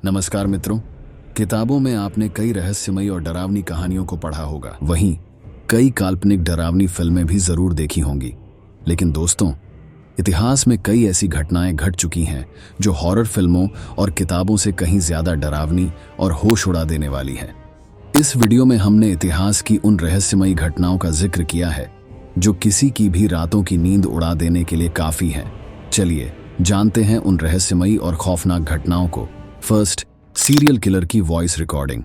नमस्कार मित्रों। किताबों में आपने कई रहस्यमयी और डरावनी कहानियों को पढ़ा होगा, वहीं कई काल्पनिक डरावनी फिल्में भी जरूर देखी होंगी। लेकिन दोस्तों, इतिहास में कई ऐसी घटनाएं घट चुकी हैं जो हॉरर फिल्मों और किताबों से कहीं ज्यादा डरावनी और होश उड़ा देने वाली हैं। इस वीडियो में हमने इतिहास की उन रहस्यमयी घटनाओं का जिक्र किया है जो किसी की भी रातों की नींद उड़ा देने के लिए काफी हैं। चलिए जानते हैं उन रहस्यमयी और खौफनाक घटनाओं को। फर्स्ट, सीरियल किलर की वॉइस रिकॉर्डिंग।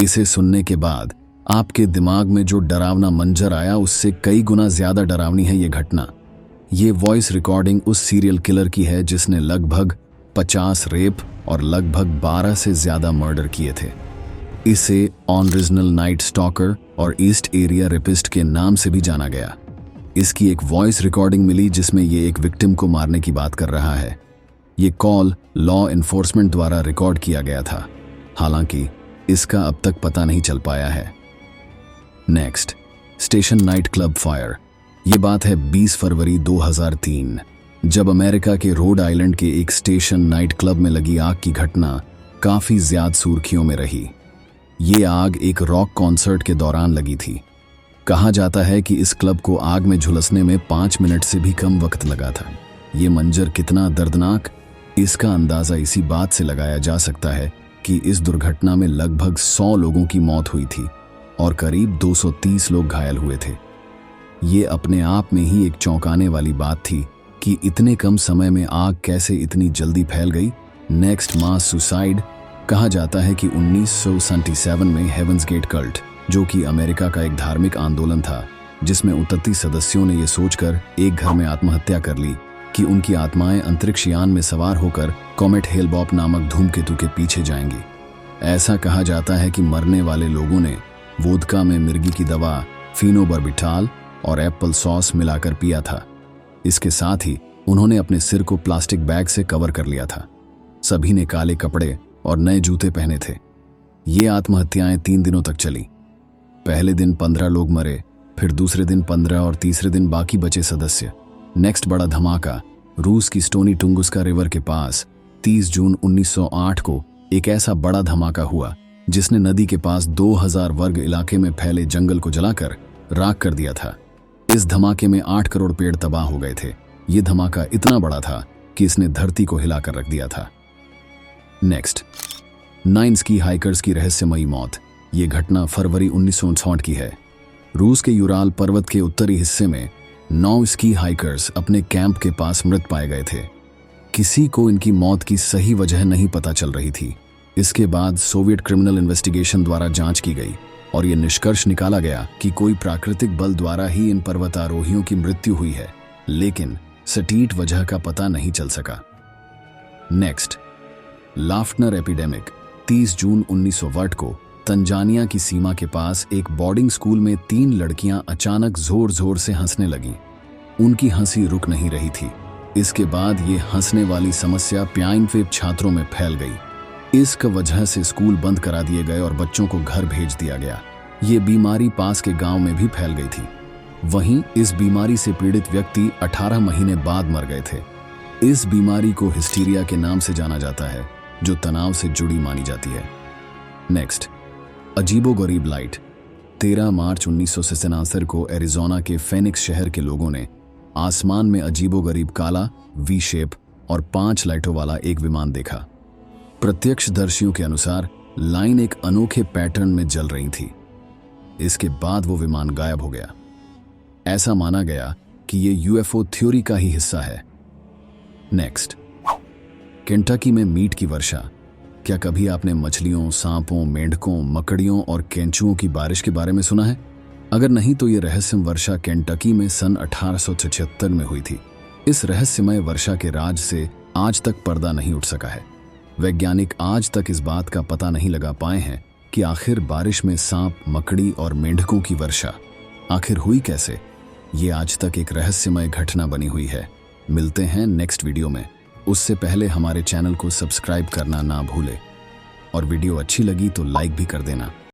इसे सुनने के बाद आपके दिमाग में जो डरावना मंजर आया उससे कई गुना ज्यादा डरावनी है ये घटना। ये वॉइस रिकॉर्डिंग उस सीरियल किलर की है जिसने लगभग 50 रेप और लगभग 12 से ज्यादा मर्डर किए थे। इसे ओरिजिनल नाइट स्टॉकर और ईस्ट एरिया रेपिस्ट के नाम से भी जाना गया। इसकी एक वॉइस रिकॉर्डिंग मिली जिसमें ये एक विक्टिम को मारने की बात कर रहा है। ये कॉल लॉ एनफोर्समेंट द्वारा रिकॉर्ड किया गया था, हालांकि इसका अब तक पता नहीं चल पाया है। Next, station night club fire. ये बात है 20 फरवरी 2003, जब अमेरिका के रोड आइलैंड के एक स्टेशन नाइट क्लब में लगी आग की घटना काफी ज्यादा सुर्खियों में रही। ये आग एक रॉक कॉन्सर्ट के दौरान लगी थी। कहा जाता है कि इस क्लब को आग में झुलसने में 5 मिनट से भी कम वक्त लगा था। ये मंजर कितना दर्दनाक, इसका अंदाजा इसी बात से लगाया जा सकता है कि इस दुर्घटना में लगभग 100 लोगों की मौत हुई थी और करीब 230 लोग घायल हुए थे। ये अपने आप में ही एक चौंकाने वाली बात थी कि इतने कम समय में आग कैसे इतनी जल्दी फैल गई। नेक्स्ट, मास सुसाइड। कहा जाता है कि 1977 में हेवंस गेट कल्ट, जो कि अमेरिका का एक धार्मिक आंदोलन था, जिसमें 29 सदस्यों ने यह सोचकर एक घर में आत्महत्या कर ली कि उनकी आत्माएं अंतरिक्ष यान में सवार होकर कॉमेट हेल-बोप नामक धूमकेतु के पीछे जाएंगी। ऐसा कहा जाता है कि मरने वाले लोगों ने वोदका में मिर्गी की दवा, फिनोबार्बिटाल और एप्पल सॉस मिलाकर पिया था। इसके साथ ही उन्होंने अपने सिर को प्लास्टिक बैग से कवर कर लिया था। सभी ने काले कपड़े और नए जूते पहने थे। ये आत्महत्याएं 3 दिनों तक चली। पहले दिन 15 लोग मरे, फिर दूसरे दिन 15 और तीसरे दिन बाकी बचे सदस्य। नेक्स्ट बड़ा धमाका रूस की स्टोनी टुंगुस्का रिवर के पास 30 जून 1908 को एक ऐसा बड़ा धमाका हुआ जिसने नदी के पास 2000 वर्ग इलाके में फैले जंगल को जलाकर राख कर दिया था। इस धमाके में 8 करोड़ पेड़ तबाह हो गए थे। यह धमाका इतना बड़ा था कि इसने धरती को हिलाकर रख दिया था। नेक्स्ट, 9 स्की हाइकर्स की रहस्यमयी मौत। यह घटना फरवरी 1960 की है। रूस के यूराल पर्वत के उत्तरी हिस्से में 9 स्की हाइकर्स अपने कैंप के पास मृत पाए गए थे। किसी को इनकी मौत की सही वजह नहीं पता चल रही थी। इसके बाद सोवियत क्रिमिनल इन्वेस्टिगेशन द्वारा जांच की गई और यह निष्कर्ष निकाला गया कि कोई प्राकृतिक बल द्वारा ही इन पर्वतारोहियों की मृत्यु हुई है, लेकिन सटीक वजह का पता नहीं चल सका। Next, लाफ्टनर epidemic. 30 जून 1900 को तंजानिया की सीमा के पास एक बोर्डिंग स्कूल में 3 लड़कियां अचानक जोर जोर से हंसने लगीं। उनकी हंसी रुक नहीं रही थी। इसके बाद ये हंसने वाली समस्या प्याइनफेप छात्रों में फैल गई। इस वजह से स्कूल बंद करा दिए गए और बच्चों को घर भेज दिया गया। ये बीमारी पास के गांव में भी फैल गई थी। वहीं इस बीमारी से पीड़ित व्यक्ति 18 महीने बाद मर गए थे। इस बीमारी को हिस्टीरिया के नाम से जाना जाता है, जो तनाव से जुड़ी मानी जाती है। नेक्स्ट, अजीबोगरीब लाइट। 13 मार्च 1977 को एरिज़ोना के फेनिक्स शहर के लोगों ने आसमान में अजीबोगरीब काला वी शेप और 5 लाइटों वाला एक विमान देखा। प्रत्यक्षदर्शियों के अनुसार लाइन एक अनोखे पैटर्न में जल रही थी। इसके बाद वो विमान गायब हो गया। ऐसा माना गया कि ये यूएफओ थ्योरी का ही हिस्सा है। नेक्स्ट, केंटकी में मीट की वर्षा। क्या कभी आपने मछलियों, सांपों, मेंढकों, मकड़ियों और केंचुओं की बारिश के बारे में सुना है? अगर नहीं तो ये रहस्यमय वर्षा केंटकी में सन 1876 में हुई थी। इस रहस्यमय वर्षा के राज से आज तक पर्दा नहीं उठ सका है। वैज्ञानिक आज तक इस बात का पता नहीं लगा पाए हैं कि आखिर बारिश में सांप, मकड़ी और मेंढकों की वर्षा आखिर हुई कैसे। ये आज तक एक रहस्यमय घटना बनी हुई है। मिलते हैं नेक्स्ट वीडियो में। उससे पहले हमारे चैनल को सब्सक्राइब करना ना भूले और वीडियो अच्छी लगी तो लाइक भी कर देना।